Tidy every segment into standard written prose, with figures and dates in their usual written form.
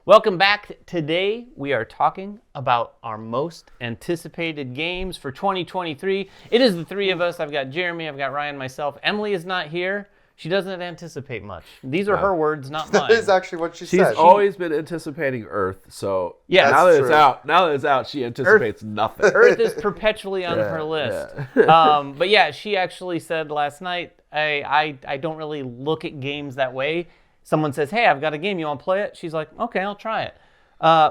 Welcome back. Today we are talking about our most anticipated games for 2023. It is the three of us. I've got Jeremy, I've got Ryan, myself. Emily is not here. She doesn't anticipate much. These are her words, not mine. That is actually what she said. She's always been anticipating Earth, so Yeah, now that it's out, she anticipates nothing. Earth is perpetually on her list. But yeah, she actually said last night, I don't really look at games that way. Someone says, hey, I've got a game, you want to play it? She's like, okay, I'll try it.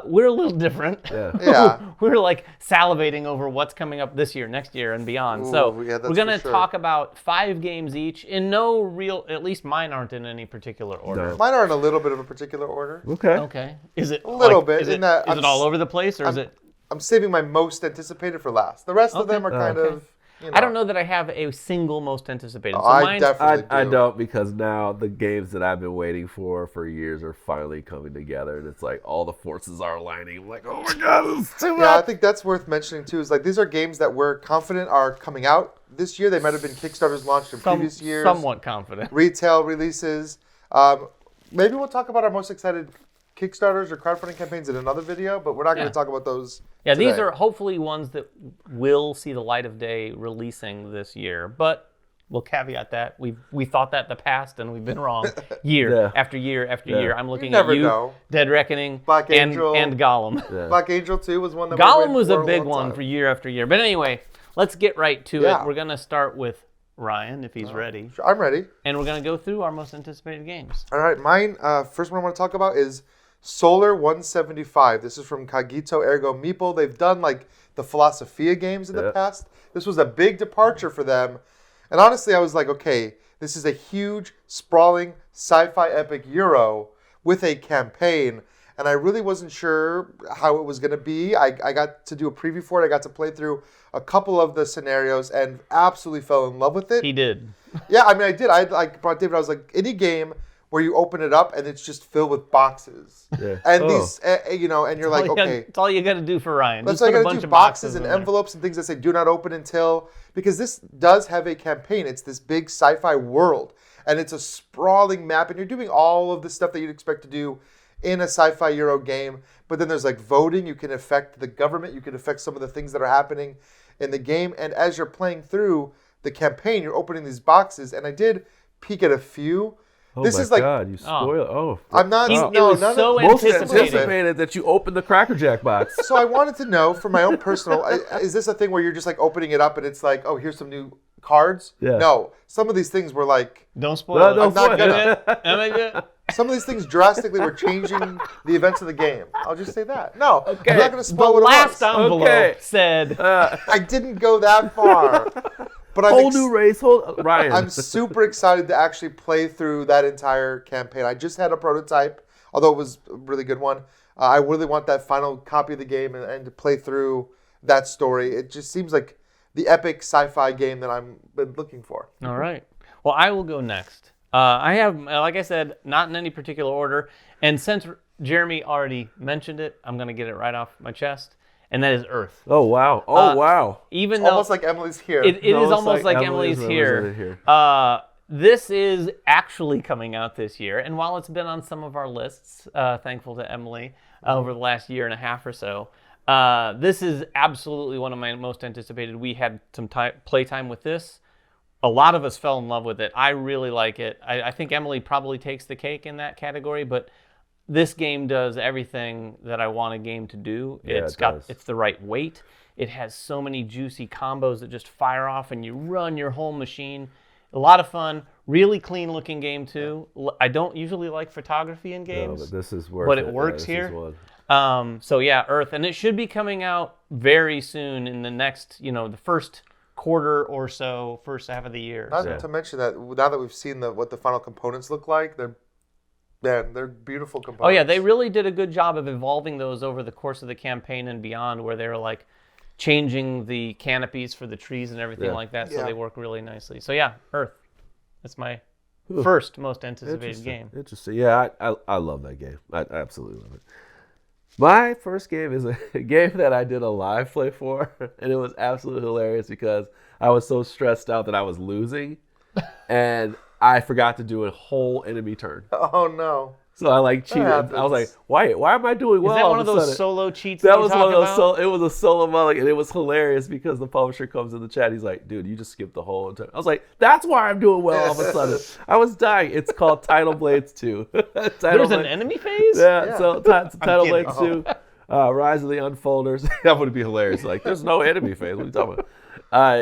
We're a little different. Yeah. We're like salivating over what's coming up this year, next year, and beyond. So we're going to talk about 5 games each in no real, at least mine aren't in any particular order. No. Mine are in a little bit of a particular order. Okay. Is it a little bit? Is it all over the place, or is it? I'm saving my most anticipated for last. The rest of them are kind of. You know. I don't know that I have a single most anticipated. So I definitely do. I don't, because now the games that I've been waiting for years are finally coming together, and it's like all the forces are aligning. I'm like, oh my god, this is too much. Yeah, I think that's worth mentioning too. Is like these are games that we're confident are coming out this year. They might have been Kickstarters launched in previous years. Somewhat confident. Retail releases. Maybe we'll talk about our most excited Kickstarters or crowdfunding campaigns in another video, but we're not going to talk about those. Yeah, today. These are hopefully ones that will see the light of day releasing this year, but we'll caveat that. We thought that in the past, and we've been wrong year after year after year. I'm looking at you, know. Dead Reckoning, Black Angel, and Gollum. Yeah. Black Angel 2 was one that Gollum was a for big long one time. for year after year. But anyway, let's get right to Yeah. it. We're going to start with Ryan, if he's ready, I'm ready. and we're going to go through our most anticipated games. All right, mine, first one I want to talk about is Solar 175. This is from Cogito Ergo Meeple. They've done like the Philosophia games in the past. This was a big departure for them. And honestly, I was like, okay, this is a huge, sprawling sci-fi epic Euro with a campaign. And I really wasn't sure how it was going to be. I got to do a preview for it. I got to play through a couple of the scenarios and absolutely fell in love with it. He did. Yeah, I mean, I did. I like brought David. I was like, any game where you open it up and it's just filled with boxes, and these, and you're like, okay, That's all you got to do for Ryan. that's Just all you put a gotta bunch do: of boxes and in there. envelopes and things that say "Do not open until," because this does have a campaign. It's this big sci-fi world, and it's a sprawling map, and you're doing all of the stuff that you'd expect to do in a sci-fi Euro game. But then there's like voting. You can affect the government. You can affect some of the things that are happening in the game, and as you're playing through the campaign, you're opening these boxes, and I did peek at a few. Oh this my is like, god, you spoiled. I'm not. It No, was none so of, Most anticipated. anticipated that you opened the Cracker Jack box. So I wanted to know, for my own personal, is this a thing where you're just like opening it up and it's like, oh, here's some new cards? Yeah. No, some of these things were like, Don't spoil No, it. don't I'm not spoil gonna. Some of these things drastically were changing the events of the game. I'll just say that. No, I'm not going to The spoil what it last was. envelope said, I didn't go that far. But Whole new race, Ryan. I'm super excited to actually play through that entire campaign. I just had a prototype, although it was a really good one. I really want that final copy of the game and to play through that story. It just seems like the epic sci-fi game that I'm been looking for. all right. Well, I will go next. I have, like I said, not in any particular order. And since Jeremy already mentioned it, I'm going to get it right off my chest. And that is Earth. Oh wow! Oh wow! Even It's though almost like Emily's here. it is almost like Emily's here. This is actually coming out this year. And while it's been on some of our lists, thankful to Emily, over the last year and a half or so, this is absolutely one of my most anticipated. We had some playtime with this. A lot of us fell in love with it. I really like it. I think Emily probably takes the cake in that category, but this game does everything that I want a game to do. Yeah, It's the right weight. It has so many juicy combos that just fire off and you run your whole machine. A lot of fun. Really clean looking game too. I don't usually like photography in games. No, but this is worth but it. it works Yeah, this here. is one. So yeah, Earth, and it should be coming out very soon in the next, the first quarter or so, first half of the year. Not to mention that now that we've seen what the final components look like, they're beautiful components. Oh yeah, they really did a good job of evolving those over the course of the campaign and beyond, where they were like changing the canopies for the trees and everything like that, so they work really nicely. So yeah, Earth. That's my first most anticipated game. Interesting. Yeah, I love that game. I absolutely love it. My first game is a game that I did a live play for, and it was absolutely hilarious because I was so stressed out that I was losing, and I forgot to do a whole enemy turn. Oh no. So I like cheated. I was like, why am I doing well? Is that all one of a those sudden? solo cheats That that was you one talk of those. about? It was a solo mulligan, and it was hilarious because the publisher comes in the chat. He's like, "Dude, you just skipped the whole entire." I was like, "That's why I'm doing well." All of a sudden, I was dying. It's called Tidal Blades 2. There's an enemy phase? Yeah. So Tidal kidding. Blades 2, Rise of the Unfolders. That would be hilarious. Like, there's no enemy phase. What are you talking about?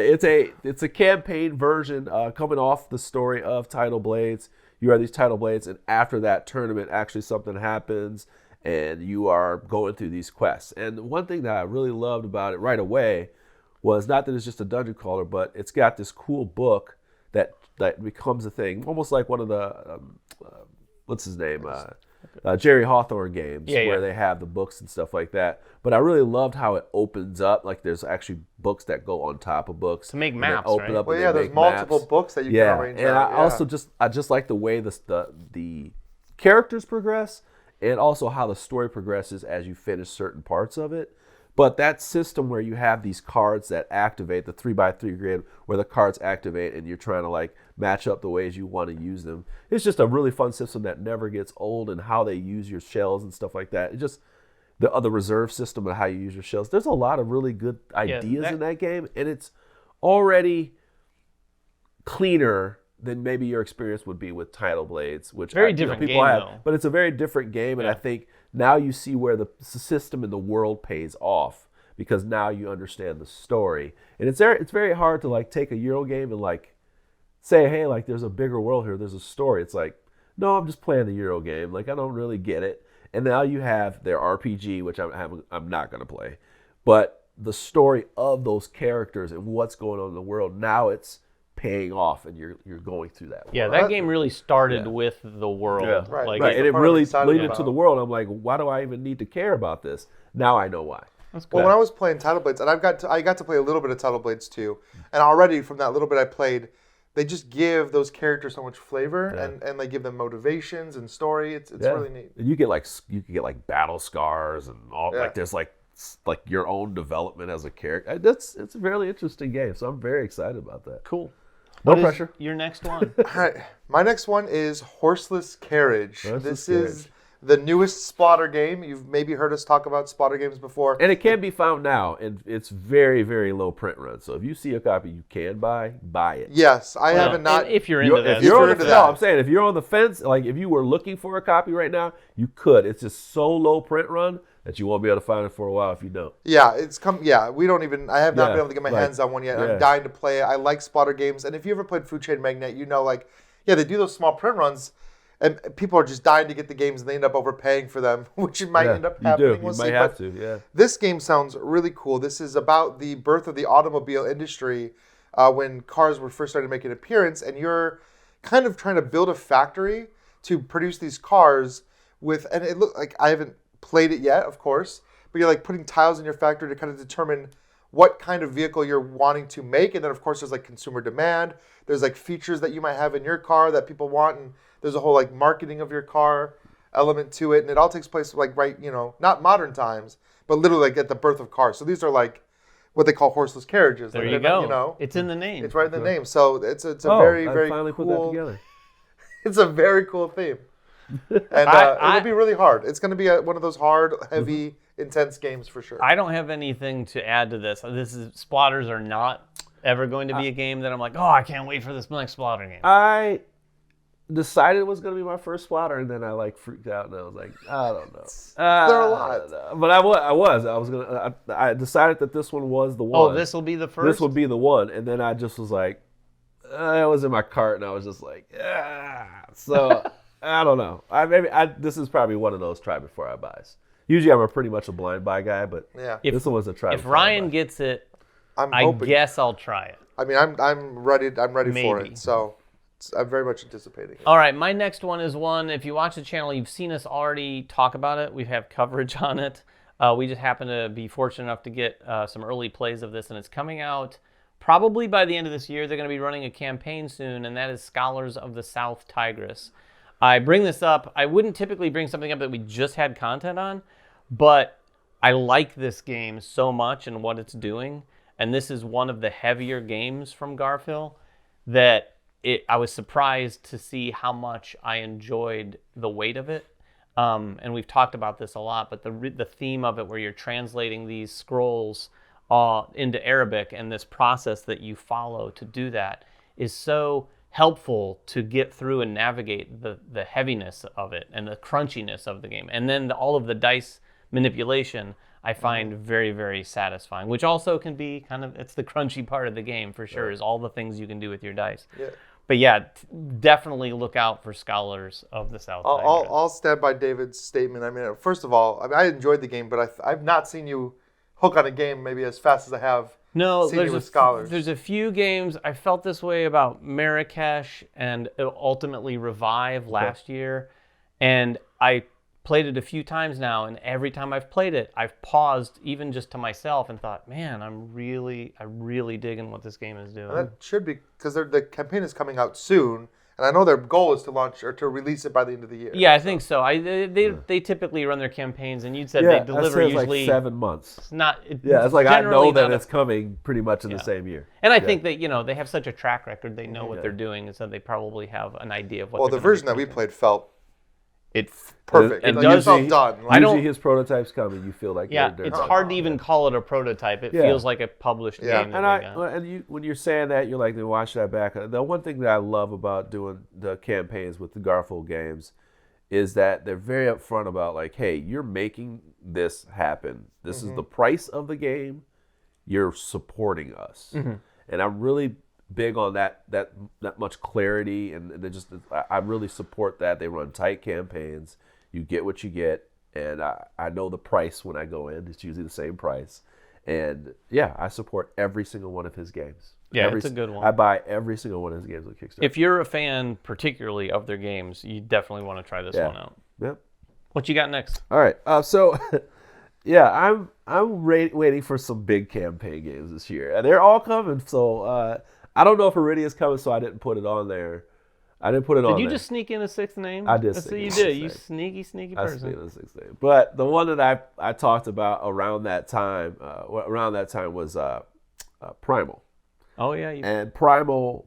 It's a campaign version coming off the story of Tidal Blades. You are these Tidal Blades, and after that tournament, actually something happens, and you are going through these quests. And one thing that I really loved about it right away was not that it's just a dungeon crawler, but it's got this cool book that becomes a thing, almost like one of the what's his name, Jerry Hawthorne games, where they have the books and stuff like that. But I really loved how it opens up. Like there's actually books that go on top of books to make maps, open right? up. Well, and yeah, they there's make multiple maps. books that you can arrange. And I also just like the way the characters progress, and also how the story progresses as you finish certain parts of it. But that system where you have these cards that activate, the 3x3 grid, where the cards activate and you're trying to like match up the ways you want to use them. It's just a really fun system that never gets old, and how they use your shells and stuff like that. It just the other reserve system and how you use your shells. There's a lot of really good ideas in that game, and it's already cleaner than maybe your experience would be with Tidal Blades, which very different people game, have, though. but it's a very different game, and I think now you see where the system and the world pays off, because now you understand the story. And it's very hard to like take a Euro game and like say, hey, like there's a bigger world here, there's a story. It's like, no, I'm just playing the Euro game. Like I don't really get it. And now you have their RPG, which I'm not going to play, but the story of those characters and what's going on in the world, now it's paying off, and you're going through that world. Yeah, that game really started with the world. Yeah. Right. Like, Right, and it really leaded about. to the world. I'm like, why do I even need to care about this? Now I know why. Well, when I was playing Tidal Blades, and I got to play a little bit of Tidal Blades too, and already from that little bit I played, they just give those characters so much flavor, and they give them motivations and story. It's really neat. And you can get like battle scars and all. Like there's like your own development as a character. It's a really interesting game, so I'm very excited about that. Cool. No What is pressure. your next one? All right, my next one is Horseless Carriage. Horseless This is the newest Splatter game. You've maybe heard us talk about Splatter games before. And it can be found now, and it's very, very low print run. So if you see a copy you can buy it. Yes, I haven't not. And if you're into that. If you're into no, that. I'm saying if you're on the fence, like if you were looking for a copy right now, you could. It's just so low print run that you won't be able to find it for a while if you don't. Yeah, it's come. Yeah, we don't even. I have not been able to get my hands on one yet. Yeah. I'm dying to play it. I like Splatter games, and if you ever played Food Chain Magnate, you know, like, yeah, they do those small print runs, and people are just dying to get the games, and they end up overpaying for them, which might end up happening. You We'll might see. have But to, yeah. This game sounds really cool. This is about the birth of the automobile industry when cars were first starting to make an appearance, and you're kind of trying to build a factory to produce these cars with, and it look like I haven't played it yet, of course, but you're like putting tiles in your factory to kind of determine what kind of vehicle you're wanting to make. And then of course there's like consumer demand. There's like features that you might have in your car that people want, and there's a whole like marketing of your car element to it. And it all takes place like not modern times, but literally like at the birth of cars. So these are like what they call horseless carriages. There like, you go. You know, it's in the name. it's right in the name. So it's a very, I very finally cool. put that together. It's a very cool theme. And it'll be really hard. It's going to be one of those hard, heavy, intense games for sure. I don't have anything to add to this. Splatters are not ever going to be a game that I'm like, oh, I can't wait for this next Splatter game. I decided it was going to be my first Splatter, and then I like freaked out, and I was like, I don't know. There are a lot. But I decided that this one was the one. Oh, this will be the first? This will be the one, and then I just was like, it was in my cart, and I was just like, so I don't know. This is probably one of those try before I buys. Usually I'm pretty much a blind buy guy, but this one was a try. If Ryan gets it, I guess I'll try it. I mean, I'm ready. I'm ready for Maybe. it. So I'm very much anticipating it. All right, my next one is one. If you watch the channel, you've seen us already talk about it. We have coverage on it. We just happen to be fortunate enough to get some early plays of this, and it's coming out probably by the end of this year. They're going to be running a campaign soon, and that is Scholars of the South Tigris. I bring this up. I wouldn't typically bring something up that we just had content on, but I like this game so much and what it's doing, and this is one of the heavier games from Garphill that I was surprised to see how much I enjoyed the weight of it. and we've talked about this a lot, but the theme of it where you're translating these scrolls into Arabic, and this process that you follow to do that is so helpful to get through and navigate the heaviness of it and the crunchiness of the game. And then all of the dice manipulation I find very, very satisfying, which also can be it's the crunchy part of the game for sure, is all the things you can do with your dice. Yeah. But yeah, definitely look out for Scholars of the South. I'll stand by David's statement. I mean, first of all, I enjoyed the game, but I've not seen you hook on a game maybe as fast as I have seen you with Scholars. There's a few games I felt this way about Marrakesh and ultimately Revive last year, and I played it a few times now, and every time I've played it, I've paused even just to myself and thought, man, I'm really digging what this game is doing. And that should be because the campaign is coming out soon, and I know their goal is to launch or to release it by the end of the year. Yeah, I think so. They typically run their campaigns, and you said they deliver usually like 7 months. It's not. It's like I know that it's coming pretty much in the same year. And I think that they have such a track record, they know what they're doing, and so they probably have an idea of what. Well, the version that we played felt it's perfect. It does felt done. Usually his prototypes come and you feel like it's hard to even call it a prototype. It feels like a published game. And when you're saying that, you're like, then watch that back. The one thing that I love about doing the campaigns with the Garfield games is that they're very upfront about like, hey, you're making this happen. This is the price of the game. You're supporting us, and I'm really big on that much clarity, and they just I really support that. They run tight campaigns. You get what you get, and I know the price when I go in. It's usually the same price, and I support every single one of his games. Yeah, it's a good one. I buy every single one of his games on Kickstarter. If you're a fan, particularly of their games, you definitely want to try this one out. Yep. What you got next? All right. So. Yeah, I'm waiting for some big campaign games this year, and they're all coming. So I don't know if Iridia's coming, so I didn't put it on there. Did you just sneak in a sixth name? I did. That's what you did. You sneaky person. I sneaked in a sixth name. But the one that I talked about around that time was Primal. Oh yeah. And Primal,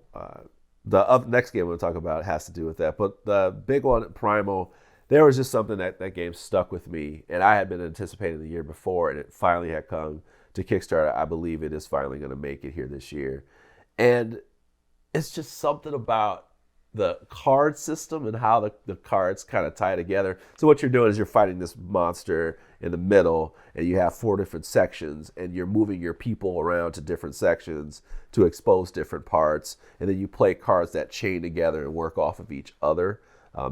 the next game we'll talk about has to do with that. But the big one, Primal. There was just something that game stuck with me, and I had been anticipating the year before, and it finally had come to Kickstarter. I believe it is finally going to make it here this year. And it's just something about the card system and how the cards kind of tie together. So what you're doing is you're fighting this monster in the middle, and you have 4 different sections, and you're moving your people around to different sections to expose different parts, and then you play cards that chain together and work off of each other.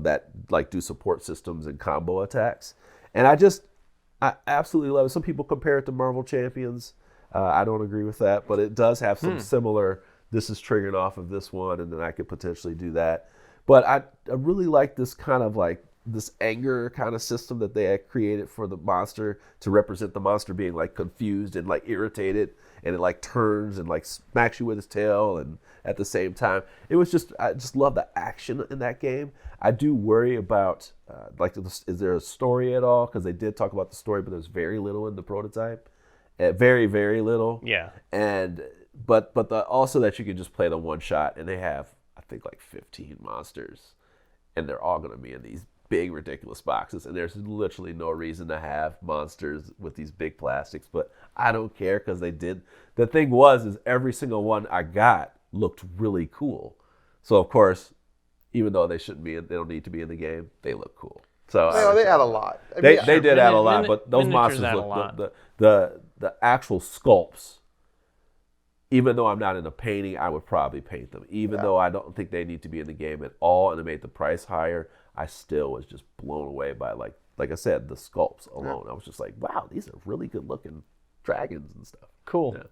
That like do support systems and combo attacks, and I absolutely love it. Some people compare it to Marvel Champions. I don't agree with that, but it does have some similar. This is triggering off of this one, and then I could potentially do that. But I really like this kind of like this anger kind of system that they had created for the monster to represent the monster being like confused and like irritated, and it like turns and like smacks you with its tail, and at the same time I just love the action in that game. I do worry about is there a story at all, because they did talk about the story, but there's very little in the prototype, very, very little. Yeah. And but also that you can just play the one shot, and they have I think like 15 monsters, and they're all going to be in these big ridiculous boxes, and there's literally no reason to have monsters with these big plastics, but I don't care because they did. The thing is every single one I got looked really cool. So of course, even though they don't need to be in the game, they look cool. So they add a lot. They did add a lot, but those monsters look the actual sculpts. Even though I'm not in the painting, I would probably paint them. Even though I don't think they need to be in the game at all, and it made the price higher, I still was just blown away by like I said, the sculpts alone. I was just like, wow, these are really good looking dragons and stuff. Cool. Yeah.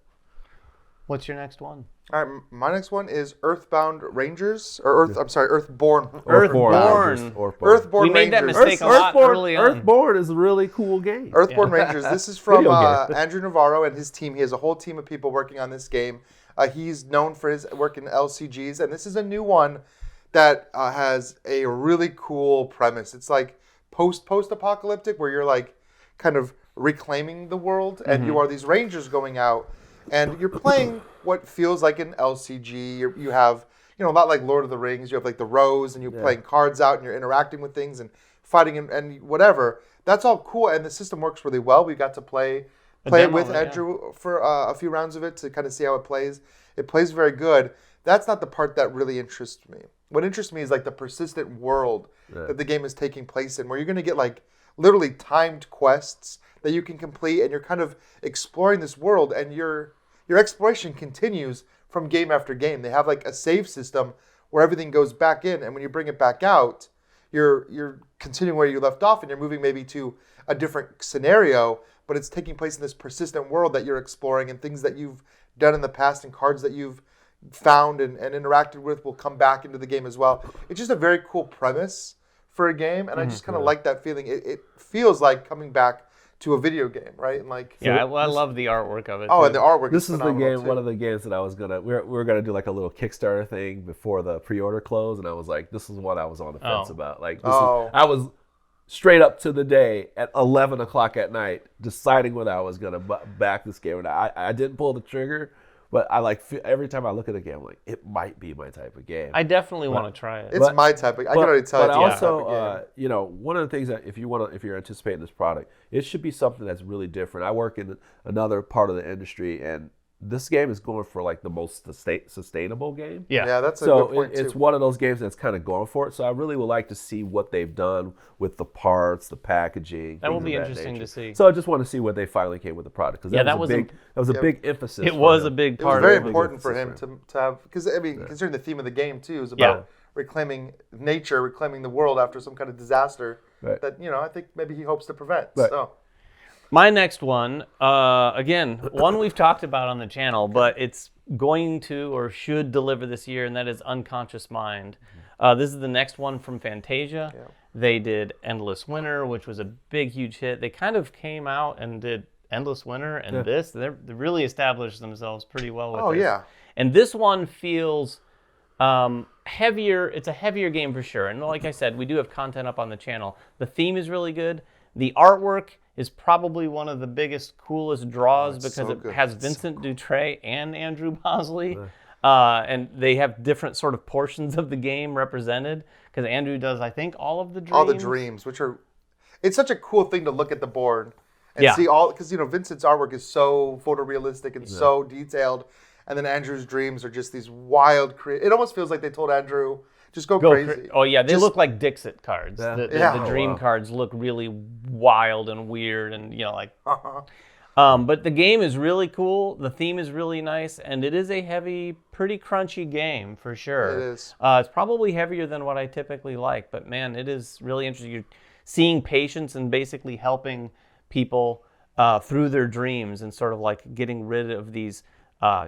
What's your next one? All right, my next one is Earthbound Rangers, or Earthborn. Earthborn. We made that mistake a lot early on. Earthborn is a really cool game. Earthborn Rangers. This is from Andrew Navarro and his team. He has a whole team of people working on this game. He's known for his work in LCGs, and this is a new one that has a really cool premise. It's like post-apocalyptic, where you're like kind of reclaiming the world, and you are these rangers going out. And you're playing what feels like an LCG. You have, a lot like Lord of the Rings. You have like the rows, and you're playing cards out, and you're interacting with things and fighting and whatever. That's all cool, and the system works really well. We got to play it with Andrew for a few rounds of it to kind of see how it plays. It plays very good. That's not the part that really interests me. What interests me is like the persistent world that the game is taking place in, where you're going to get like literally timed quests that you can complete, and you're kind of exploring this world, and your exploration continues from game after game. They have like a save system where everything goes back in, and when you bring it back out, you're continuing where you left off, and you're moving maybe to a different scenario, but it's taking place in this persistent world that you're exploring, and things that you've done in the past and cards that you've found and interacted with will come back into the game as well. It's just a very cool premise for a game, and I just kind of like that feeling. It feels like coming back to a video game, right? And like I love the artwork of it. Oh, and the artwork. This is the game. too. One of the games that I was gonna. We were gonna do like a little Kickstarter thing before the pre-order closed, and I was like, this is what I was on the fence about. Like, I was straight up to the day at 11 o'clock at night deciding whether I was gonna back this game or not. I didn't pull the trigger. But I like every time I look at the game, I'm like, it might be my type of game. I definitely want to try it. It's my type of. I can already tell. But it's also, my type of game. one of the things that if you're anticipating this product, it should be something that's really different. I work in another part of the industry, and this game is going for like the most sustainable game. Yeah, that's a good point it's one of those games that's kind of going for it. So I really would like to see what they've done with the parts, the packaging. That will be interesting to see. So I just want to see what they finally came with the product, because that was a big emphasis. It was a big part. It was very important for him to have, because I mean, considering the theme of the game too is about reclaiming nature, reclaiming the world after some kind of disaster that I think maybe he hopes to prevent. Right. So. My next one, again, one we've talked about on the channel, but it's going to or should deliver this year, and that is Unconscious Mind. This is the next one from Fantasia. Yeah. They did Endless Winter, which was a big, huge hit. They kind of came out and did Endless Winter and this. They really established themselves pretty well with this. Oh, yeah. And this one feels heavier. It's a heavier game for sure. And like I said, we do have content up on the channel. The theme is really good. The artwork is probably one of the biggest, coolest draws because it has Vincent Dutray and Andrew Bosley. And they have different sort of portions of the game represented, because Andrew does, I think, all of the dreams. All the dreams, which are... It's such a cool thing to look at the board and see all... Because, Vincent's artwork is so photorealistic and so detailed. And then Andrew's dreams are just these wild... It almost feels like they told Andrew... Just go crazy. They look like Dixit cards. Yeah. The dream cards look really wild and weird, and but the game is really cool. The theme is really nice, and it is a heavy, pretty crunchy game for sure. It is. It's probably heavier than what I typically like, but man, it is really interesting. You're seeing patience and basically helping people through their dreams, and sort of like getting rid of these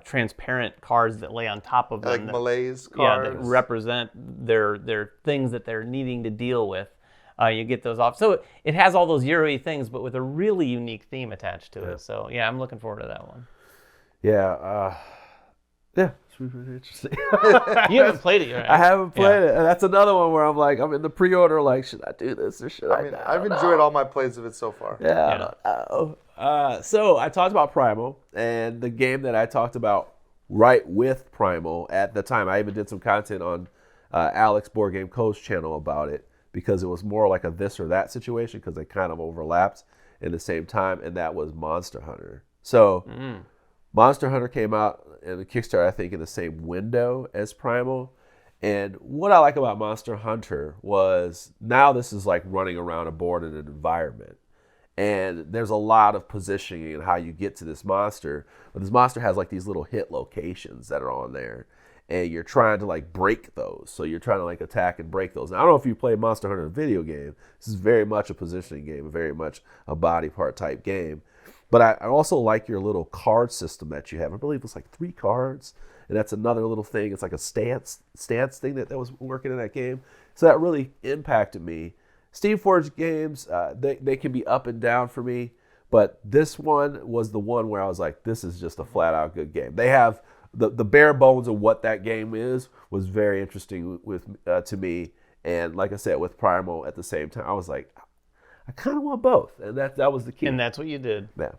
transparent cards that lay on top of them, like malaise cards, that represent their things that they're needing to deal with. You get those off, so it has all those Euro-y things, but with a really unique theme attached to it. So I'm looking forward to that one. It's really interesting. You haven't played it, right? I haven't played it, and that's another one where I'm like, I'm in the pre-order, like, should I do this or should I? mean, I've enjoyed all my plays of it so far. I don't know. So I talked about Primal, and the game that I talked about right with Primal at the time. I even did some content on Alex Board Game Co's channel about it, because it was more like a this or that situation, because they kind of overlapped in the same time, and that was Monster Hunter. So Monster Hunter came out in the Kickstarter, I think, in the same window as Primal. And what I like about Monster Hunter was now this is like running around a board in an environment. And there's a lot of positioning and how you get to this monster. But this monster has like these little hit locations that are on there. And you're trying to like break those. So you're trying to like attack and break those. Now, I don't know if you play Monster Hunter video game. This is very much a positioning game, very much a body part type game. But I also like your little card system that you have. I believe it's like 3 cards. And that's another little thing. It's like a stance thing that was working in that game. So that really impacted me. Steamforged games, they can be up and down for me. But this one was the one where I was like, this is just a flat out good game. They have the bare bones of what that game was very interesting to me. And like I said, with Primal at the same time, I was like, I kind of want both. And that was the key. And that's what you did. Yeah.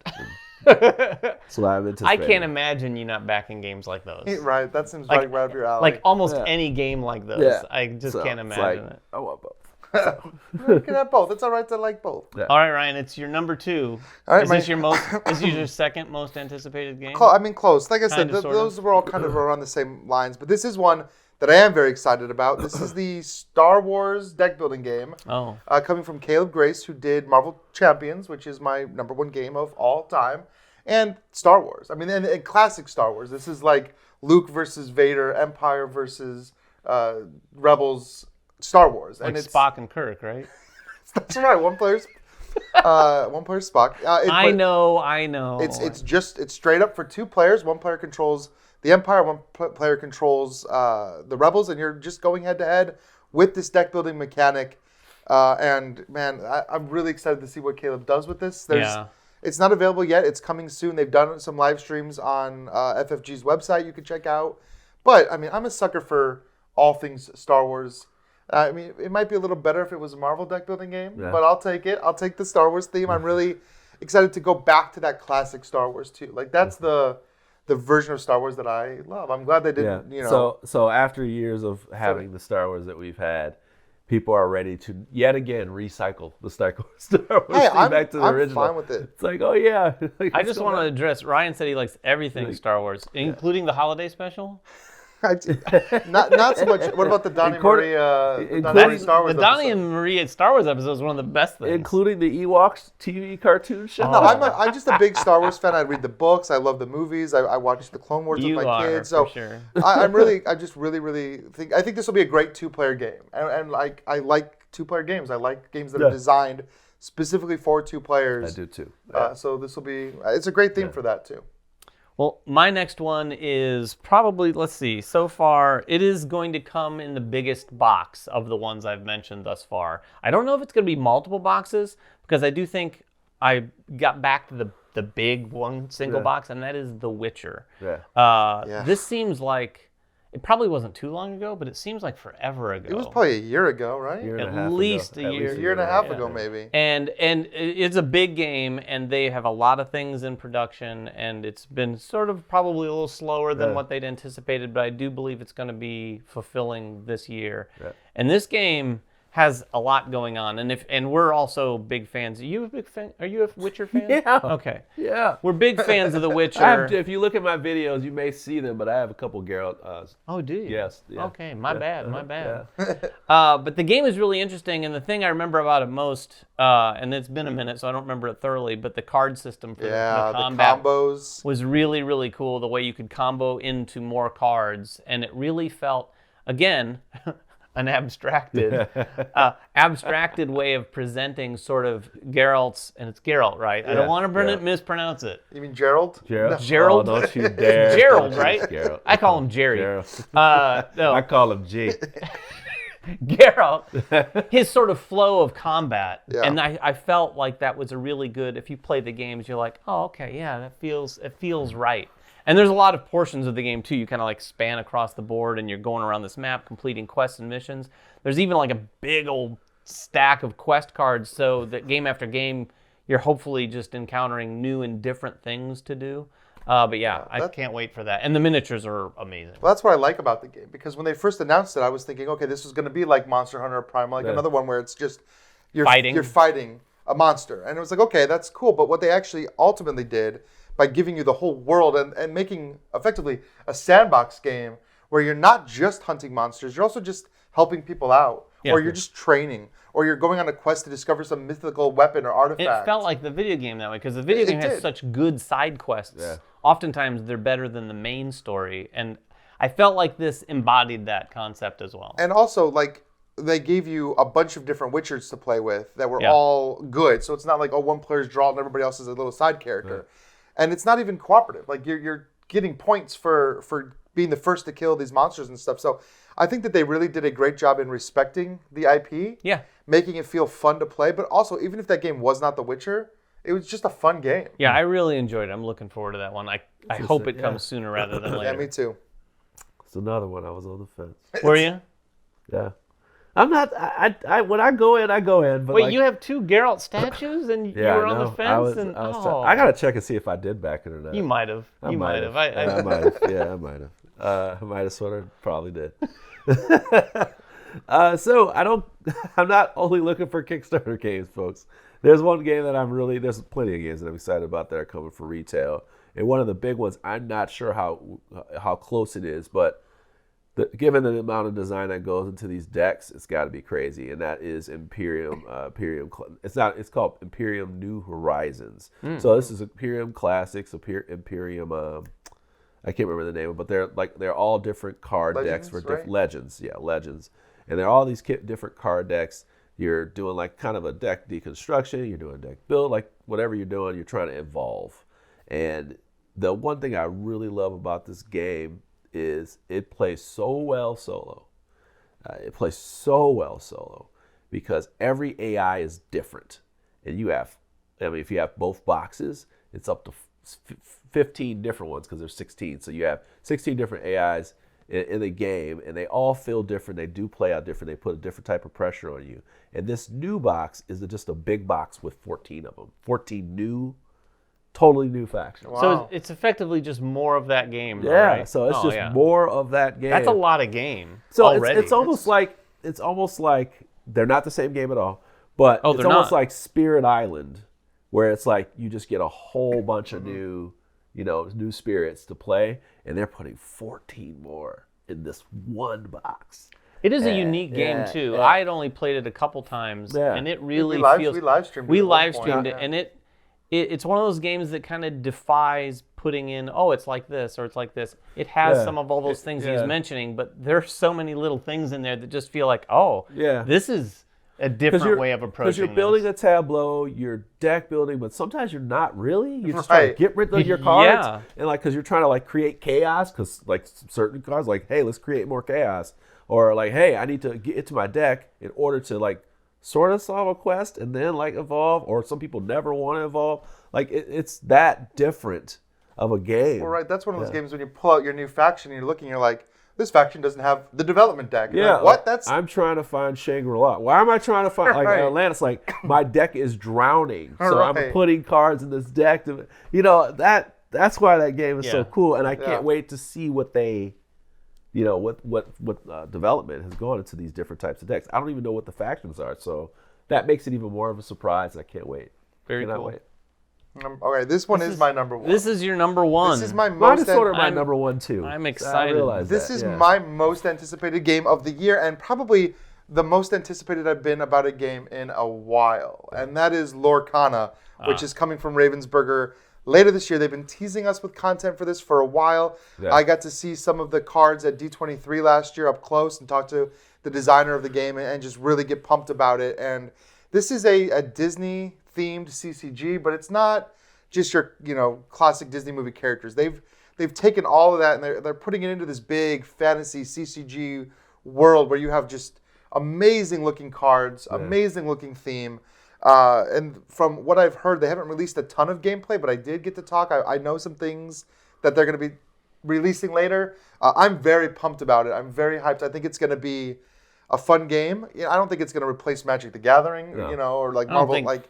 That's what I'm anticipating. I can't imagine you not backing games like those. Right, that seems like right up your alley. Like almost any game like those. Yeah. I just can't imagine it. I want both. You can have both. It's all right to like both. Yeah. All right, Ryan, it's your number 2. All right, is this your second most anticipated game? Close. Like I said, Kinda, sorta. those were all kind of around the same lines. But this is one that I am very excited about. This is the Star Wars deck building game. Oh. Coming from Caleb Grace, who did Marvel Champions, which is my number 1 game of all time, and Star Wars. I mean, and classic Star Wars. This is like Luke versus Vader, Empire versus Rebels, Star Wars. Like and it's Spock and Kirk, right? That's right. One player's Spock. I know. It's straight up for 2 players. One player controls the Empire. One player controls the Rebels, and you're just going head to head with this deck building mechanic. And man, I'm really excited to see what Caleb does with this. It's not available yet. It's coming soon. They've done some live streams on FFG's website you can check out. But I mean, I'm a sucker for all things Star Wars. I mean, it might be a little better if it was a Marvel deck building game, but I'll take it. I'll take the Star Wars theme. I'm really excited to go back to that classic Star Wars too. Like that's the version of Star Wars that I love. I'm glad they didn't. So after years of having the Star Wars that we've had, people are ready to yet again recycle the Star Wars theme back to the original. I'm fine with it. It's like, oh yeah. I just want to address. Ryan said he likes everything Star Wars, including the holiday special. Not so much. What about the Donnie Marie Star Wars? The Donnie and Marie Star Wars episode is one of the best things, including the Ewoks TV cartoon show. No, I'm just a big Star Wars fan. I read the books. I love the movies. I watch the Clone Wars with my kids. So sure. I just really think this will be a great 2-player game. And like I like 2-player games. I like games that are designed specifically for 2 players. I do too. So this will be. It's a great theme for that too. Well, my next one is probably, let's see, so far, it is going to come in the biggest box of the ones I've mentioned thus far. I don't know if it's going to be multiple boxes, because I do think I got back to the big one single box, and that is The Witcher. This seems like, it probably wasn't too long ago, but it seems like forever ago. It was probably a year ago, right? At least a year and a half ago, maybe. And it's a big game, and they have a lot of things in production, and it's been sort of probably a little slower than what they'd anticipated, but I do believe it's going to be fulfilling this year. And this game has a lot going on, and we're also big fans. Are you a big fan? Are you a Witcher fan? Yeah. Okay. Yeah. We're big fans of The Witcher. If you look at my videos, you may see them, but I have a couple Geralt. Oh, do you? Yes. Yeah. Okay, my bad. Yeah. But the game is really interesting, and the thing I remember about it most, and it's been a minute, so I don't remember it thoroughly, but the card system for the combat combos was really, really cool. The way you could combo into more cards, and it really felt, again, an abstracted way of presenting sort of Geralt's, and it's Geralt, right? I don't want to mispronounce it. You mean Gerald? Gerald? Oh, don't you dare. Gerald, right? Gerald. I call him Jerry. No. I call him G. Geralt, his sort of flow of combat, and I felt like that was a really good, if you play the games, you're like, oh, okay, yeah, it feels right. And there's a lot of portions of the game, too. You kind of like span across the board, and you're going around this map, completing quests and missions. There's even like a big old stack of quest cards, so that game after game, you're hopefully just encountering new and different things to do. But yeah, I can't wait for that. And the miniatures are amazing. Well, that's what I like about the game, because when they first announced it, I was thinking, okay, this is going to be like Monster Hunter or Primal, like another one where it's just you're fighting a monster. And it was like, okay, that's cool. But what they actually ultimately did by giving you the whole world and making effectively a sandbox game where you're not just hunting monsters, you're also just helping people out, or you're just training, or you're going on a quest to discover some mythical weapon or artifact. It felt like the video game that way, because the video game has such good side quests. Yeah. Oftentimes they're better than the main story, and I felt like this embodied that concept as well. And also, like, they gave you a bunch of different Witchers to play with that were all good, so it's not like, oh, one player's draw and everybody else is a little side character. Yeah. And it's not even cooperative. Like, you're getting points for being the first to kill these monsters and stuff. So I think that they really did a great job in respecting the IP. Yeah. Making it feel fun to play. But also, even if that game was not The Witcher, it was just a fun game. Yeah, I really enjoyed it. I'm looking forward to that one. I hope it comes sooner rather than later. Yeah, me too. It's another one. I was on the fence. Were you? Yeah. I'm not. I when I go in, I go in. But wait, you have 2 Geralt statues, and you were on the fence. I gotta check and see if I did back it or not. You might have. I might have. Yeah, I might have. I might have sort of probably did. So I'm not only looking for Kickstarter games, folks. There's one game that there's plenty of games that I'm excited about that are coming for retail. And one of the big ones, I'm not sure how close it is, but given the amount of design that goes into these decks, it's got to be crazy. And that is Imperium. It's called Imperium New Horizons. So this is Imperium Classics, Imperium. I can't remember the name, but they're all different card decks for Legends. Yeah, Legends, and they're all these different card decks. You're doing like kind of a deck deconstruction. You're doing a deck build, like whatever you're doing, you're trying to evolve. And the one thing I really love about this game is it plays so well solo. Because every AI is different. And if you have both boxes, it's up to 15 different ones because there's 16. So you have 16 different AIs in the game, and they all feel different. They do play out different. They put a different type of pressure on you. And this new box is just a big box with 14 of them. 14 totally new factions. Wow. So it's effectively just more of that game. Yeah, right? So it's just more of that game. That's a lot of game. So already. It's almost like they're not the same game at all, but it's almost like Spirit Island, where it's like you just get a whole bunch of new spirits to play, and they're putting 14 more in this one box. It is a unique game too. I had only played it a couple times, and it really feels. We live streamed it. We live streamed it, and it's one of those games that kind of defies putting in, it's like this or it's like this. It has some of all those things he's mentioning, but there's so many little things in there that just feel like, this is a different way of approaching. Because you're building a tableau, you're deck building, but sometimes you're not really. You're just trying to get rid of your cards, and because you're trying to create chaos. Because certain cards, hey, let's create more chaos, or hey, I need to get into my deck in order to sort of solve a quest and then evolve. Or some people never want to evolve. It's that different of a game. Well, right. That's one of those games when you pull out your new faction and you're looking, you're like, this faction doesn't have the development deck. Yeah. What? I'm trying to find Shangri-La. Why am I trying to find Atlantis? My deck is drowning, so I'm putting cards in this deck. That's why that game is so cool, and I can't wait to see what they, what development has gone into these different types of decks. I don't even know what the factions are, so that makes it even more of a surprise. I can't wait. Very cool. Wait. Okay, this is my number one. This is your number one. This is my my number one too. I'm excited. This is my most anticipated game of the year, and probably the most anticipated I've been about a game in a while. And that is Lorcana, which is coming from Ravensburger later this year. They've been teasing us with content for this for a while. Yeah. I got to see some of the cards at D23 last year up close and talk to the designer of the game and just really get pumped about it. And this is a Disney themed CCG, but it's not just your classic Disney movie characters. They've taken all of that and they're putting it into this big fantasy CCG world where you have just amazing looking cards, amazing looking theme. And from what I've heard, they haven't released a ton of gameplay, but I did get to talk. I know some things that they're going to be releasing later. I'm very pumped about it. I'm very hyped. I think it's going to be a fun game. I don't think it's going to replace Magic the Gathering, or Marvel,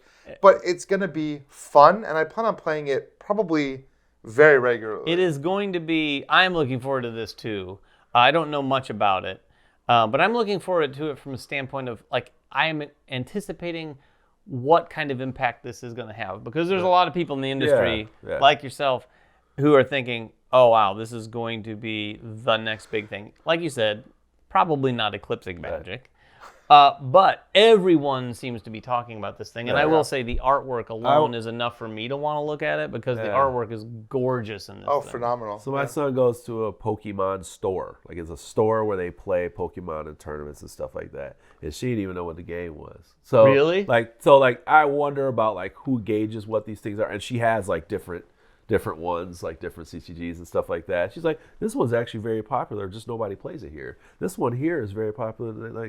but it's going to be fun, and I plan on playing it probably very regularly. It is going to be. I am looking forward to this too. I don't know much about it, but I'm looking forward to it from a standpoint of I am anticipating what kind of impact this is going to have, because there's a lot of people in the industry like yourself who are thinking, oh wow, this is going to be the next big thing. Like you said, probably not eclipsing Magic. But everyone seems to be talking about this thing. And I will say the artwork alone is enough for me to want to look at it, because the artwork is gorgeous in this thing. Phenomenal. So my son goes to a Pokemon store. It's a store where they play Pokemon in tournaments and stuff like that. And she didn't even know what the game was. So really? I wonder about who gauges what these things are. And she has different ones, different CCGs and stuff like that. She's like, this one's actually very popular, just nobody plays it here. This one here is very popular,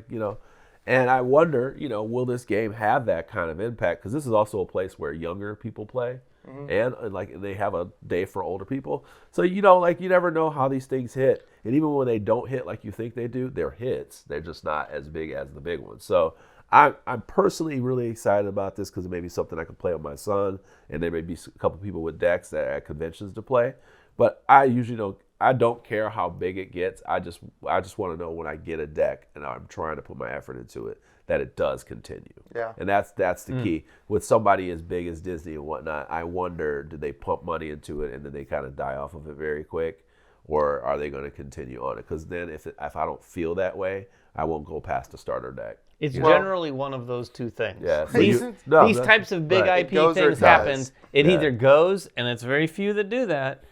And I wonder, will this game have that kind of impact? Because this is also a place where younger people play, and they have a day for older people. So you never know how these things hit, and even when they don't hit like you think they do, they're hits. They're just not as big as the big ones. So I'm personally really excited about this because it may be something I can play with my son, and there may be a couple people with decks that are at conventions to play. But I usually don't. I don't care how big it gets. I just want to know when I get a deck and I'm trying to put my effort into it that it does continue. Yeah. And that's the key. With somebody as big as Disney and whatnot, I wonder, do they pump money into it and then they kind of die off of it very quick, or are they going to continue on it? Because then if I don't feel that way, I won't go past the starter deck. It's generally one of those two things. Yeah. These types of big IP things happen. It either goes, and it's very few that do that,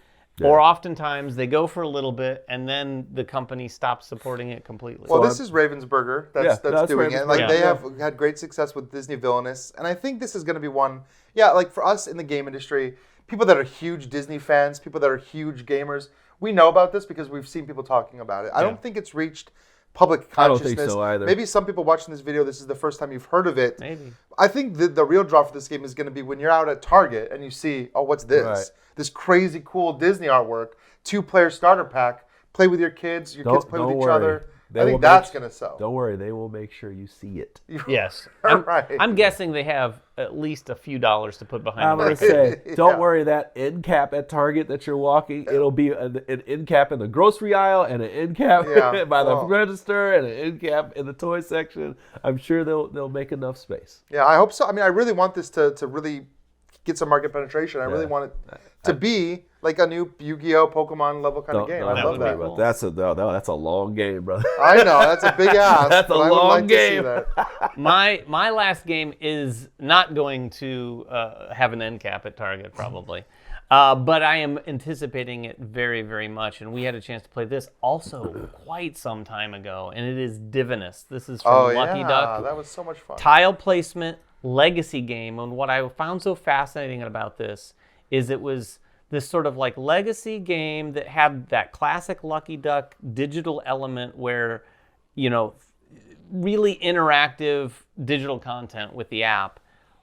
or oftentimes they go for a little bit, and then the company stops supporting it completely. Well, this is Ravensburger that's doing it. Like they have had great success with Disney Villainous, and I think this is going to be one. Yeah, like for us in the game industry, people that are huge Disney fans, people that are huge gamers, we know about this because we've seen people talking about it. I don't think it's reached public consciousness. I don't think so either. Maybe some people watching this video, this is the first time you've heard of it. Maybe. I think the real draw for this game is going to be when you're out at Target and you see, oh, what's this? Right. This crazy cool Disney artwork, 2-player starter pack. Play with your kids. Your kids play with each other. I think that's going to sell. Don't worry, they will make sure you see it. Yes. Right. I'm guessing they have at least a few dollars to put behind I'm them. going to say, don't worry, that end cap at Target that you're walking, it'll be an end cap in the grocery aisle and an end cap by the register and an end cap in the toy section. I'm sure they'll make enough space. Yeah, I hope so. I mean, I really want this to really get some market penetration. I really want it to be like a new Yu-Gi-Oh! Pokemon level kind of game. I love that. Cool. That's a long game, brother. I know, that's a big ask. That's a long game. My last game is not going to have an end cap at Target, probably. But I am anticipating it very, very much. And we had a chance to play this also quite some time ago. And it is Divinous. This is from Lucky Duck. That was so much fun. Tile placement, legacy game. And what I found so fascinating about this is it was this sort of like legacy game that had that classic Lucky Duck digital element where, really interactive digital content with the app.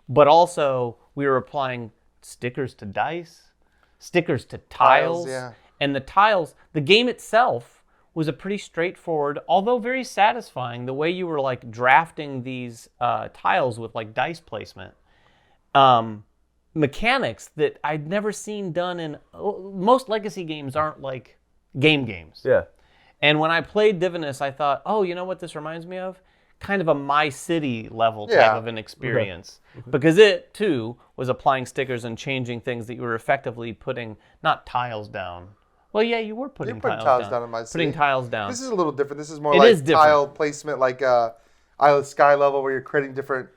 But also we were applying stickers to dice, stickers to tiles. And the tiles, the game itself was a pretty straightforward, although very satisfying, the way you were like drafting these tiles with like dice placement. Mechanics that I'd never seen done in most legacy games aren't like games. Yeah. And when I played Divinous, I thought, oh, you know what this reminds me of? Kind of a My City level type of an experience. Okay. Because it, too, was applying stickers and changing things that you were effectively putting, not tiles down. Well, yeah, you were putting tiles down in My City. Putting tiles down. This is a little different. This is more tile placement, like Isle of Sky level, where you're creating different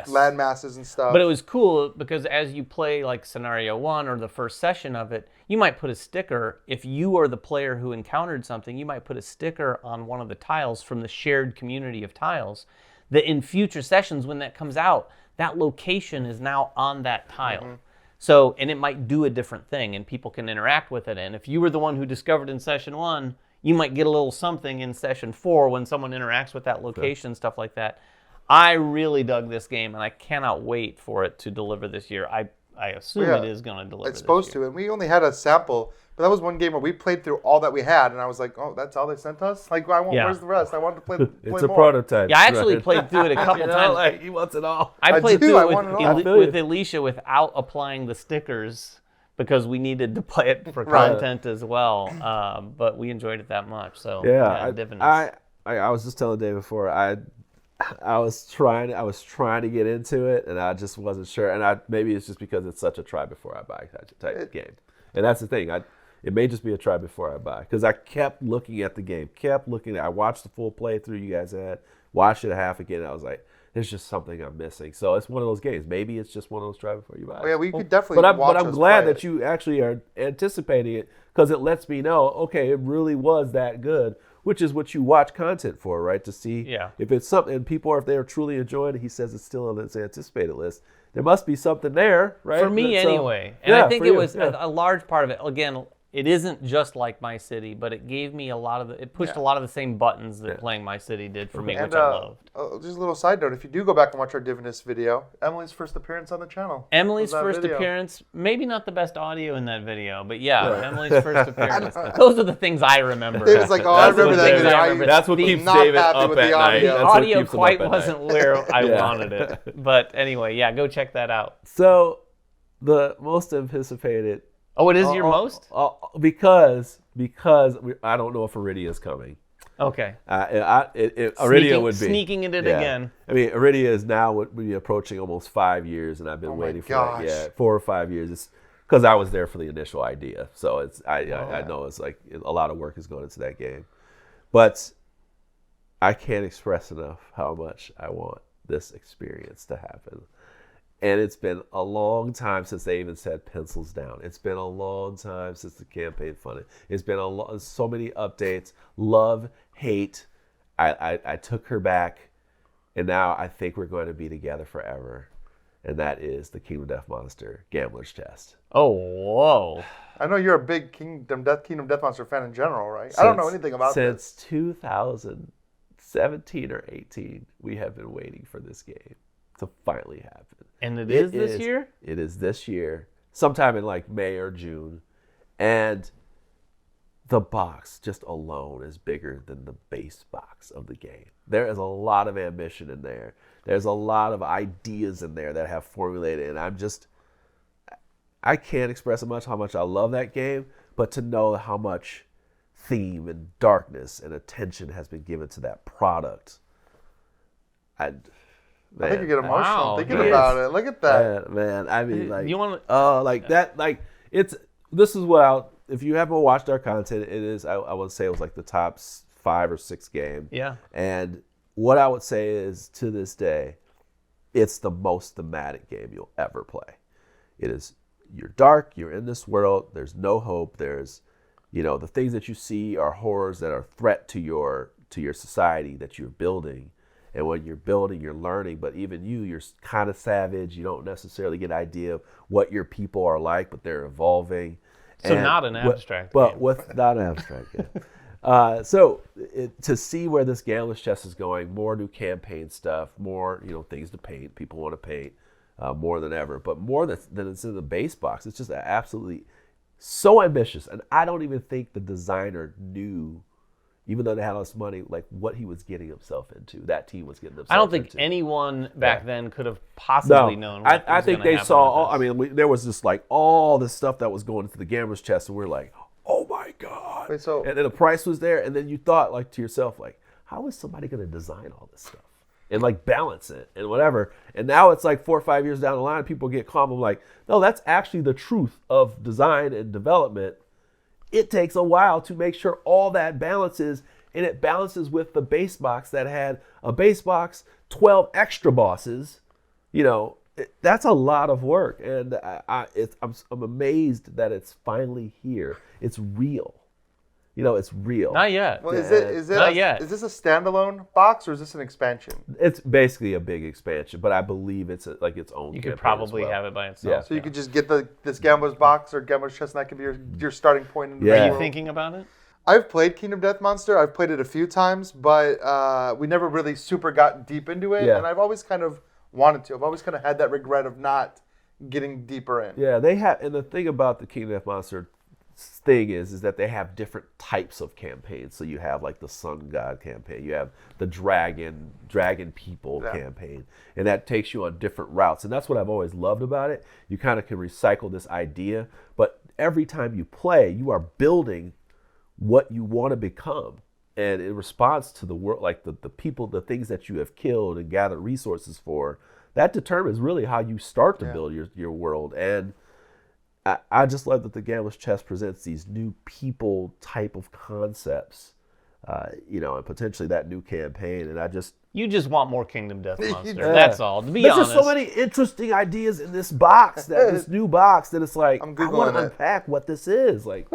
land masses and stuff. But it was cool because as you play like scenario 1 or the first session of it, you might put a sticker. If you are the player who encountered something, you might put a sticker on one of the tiles from the shared community of tiles that in future sessions when that comes out, that location is now on that tile. Mm-hmm. So, and it might do a different thing and people can interact with it. And if you were the one who discovered in session 1, you might get a little something in session 4 when someone interacts with that location, stuff like that. I really dug this game, and I cannot wait for it to deliver this year. I assume it is going to deliver. It's supposed to, and we only had a sample, but that was one game where we played through all that we had, and I was like, "Oh, that's all they sent us? Like, where's the rest? I wanted to play. It's a prototype. Yeah, I actually played through it a couple times. Like, he wants it all. I played through it with Alicia without applying the stickers because we needed to play it for content as well. But we enjoyed it that much. So Divinous. I was just telling Dave before I was trying to get into it, and I just wasn't sure. And maybe it's just because it's such a try before I buy type game. And that's the thing. It may just be a try before I buy because I kept looking at the game, I watched the full playthrough you guys had, watched it half again. And I was like, there's just something I'm missing. So it's one of those games. Maybe it's just one of those try before you buy. Oh, yeah, we could definitely. But I'm glad that you actually are anticipating it because it lets me know, okay, it really was that good. Which is what you watch content for, right? To see if it's something, and people, if they're truly enjoying it, he says it's still on his anticipated list. There must be something there, right? For me, anyway. And I think it was a large part of it. Again, it isn't just like My City, but it gave me it pushed a lot of the same buttons that playing My City did for me, which I loved. Just a little side note, if you do go back and watch our Divinous video, Emily's first appearance on the channel. Emily's first appearance, maybe not the best audio in that video, but Emily's first appearance. Those are the things I remember. It was like, I remember that video. That's what keeps David up at night. The audio quite wasn't where I wanted it. But anyway, go check that out. So, the most anticipated Oh, it is your most? Because I don't know if Iridia is coming. Okay. Iridia would be sneaking it in again. I mean, Iridia is now would be approaching almost 5 years, and I've been waiting for that. Yeah, 4 or 5 years. It's because I was there for the initial idea, so I know it's like a lot of work is going into that game, but I can't express enough how much I want this experience to happen. And it's been a long time since they even said pencils down. It's been a long time since the campaign funded. It's been so many updates, love, hate. I took her back, and now I think we're going to be together forever. And that is the Kingdom Death Monster Gambler's Chest. Oh, whoa. I know you're a big Kingdom Death Monster fan in general, right? I don't know anything about this. Since 2017 or 18, we have been waiting for this game to finally happen. And it is this year? It is this year, sometime in like May or June. And the box just alone is bigger than the base box of the game. There is a lot of ambition in there. There's a lot of ideas in there that have formulated. And I can't express much how much I love that game, but to know how much theme and darkness and attention has been given to that product. I think you get emotional thinking about it. Look at that. Man. I mean, like, you want that, like, this is what if you haven't watched our content, it is, I would say it was like the top 5 or 6 game. Yeah. And what I would say is, to this day, it's the most thematic game you'll ever play. It is, you're dark, you're in this world, there's no hope, there's, the things that you see are horrors that are a threat to your society that you're building. And when you're building, you're learning, but even you're kind of savage. You don't necessarily get an idea of what your people are like, but they're evolving. So not an abstract game. But with not an abstract game. So to see where this Gambler's Chest is going, more new campaign stuff, more things to paint. People want to paint more than ever, but more than it's in the base box. It's just absolutely so ambitious, and I don't even think the designer knew. Even though they had all this money, like what he was getting himself into, that team was getting themselves into. I don't think anyone back then could have possibly known. What I think they saw. There was just like all this stuff that was going into the Gambler's Chest, and we're like, oh my god! Wait, so, and then the price was there, and then you thought like to yourself, like, how is somebody going to design all this stuff and like balance it and whatever? And now it's like 4 or 5 years down the line, people get calm. I'm like, no, that's actually the truth of design and development. It takes a while to make sure all that balances, and it balances with the base box that had a base box, 12 extra bosses. That's a lot of work, and I'm amazed that it's finally here. It's real. It's real. Not yet. Well, not yet. Is this a standalone box or is this an expansion? It's basically a big expansion, but I believe it's like its own. You could probably have it by itself. Yeah. So you could just get this Gambler's box or Gambler's Chest, and that could be your starting point. Are you thinking about it? I've played Kingdom Death Monster. I've played it a few times, but we never really super got deep into it. Yeah. And I've always kind of wanted to. I've always kind of had that regret of not getting deeper in. Yeah, they have. And the thing about the Kingdom Death Monster thing is that they have different types of campaigns. So you have like the Sun God campaign, you have the Dragon People campaign, and that takes you on different routes. And that's what I've always loved about it. You kind of can recycle this idea, but every time you play, you are building what you want to become. And in response to the world, like the people, the things that you have killed and gathered resources for, that determines really how you start to build your world. And I just love that the Gambler's Chest presents these new people type of concepts, and potentially that new campaign. And you just want more Kingdom Death Monster. That's all. To be honest, there's just so many interesting ideas in this box, this new box, that it's like, I want to unpack what this is. Like,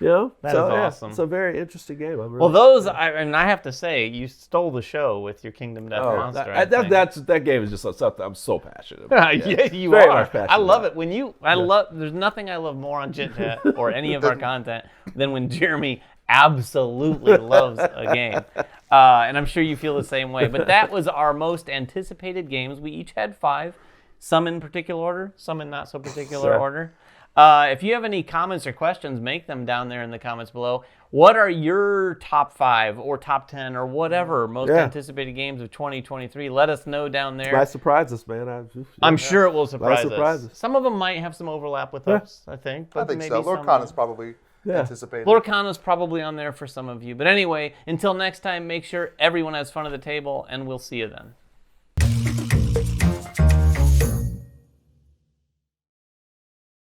that is awesome. It's a very interesting game. I have to say, you stole the show with your Kingdom Death Monster. That game is just something I'm so passionate about. You very are. I love it when you. There's nothing I love more on Jit Chat or any of our content than when Jeremy absolutely loves a game, and I'm sure you feel the same way. But that was our most anticipated games. We each had 5, some in particular order, some in not so particular order. If you have any comments or questions, make them down there in the comments below. What are your top 5 or top 10 or whatever most anticipated games of 2023? Let us know down there. Might surprise us, man. I'm sure it will surprise surprises. us. Some of them might have some overlap with us, I think. But I think maybe so. Lorcana's probably anticipated. Lorcana's probably on there for some of you. But anyway, until next time, make sure everyone has fun at the table, and we'll see you then.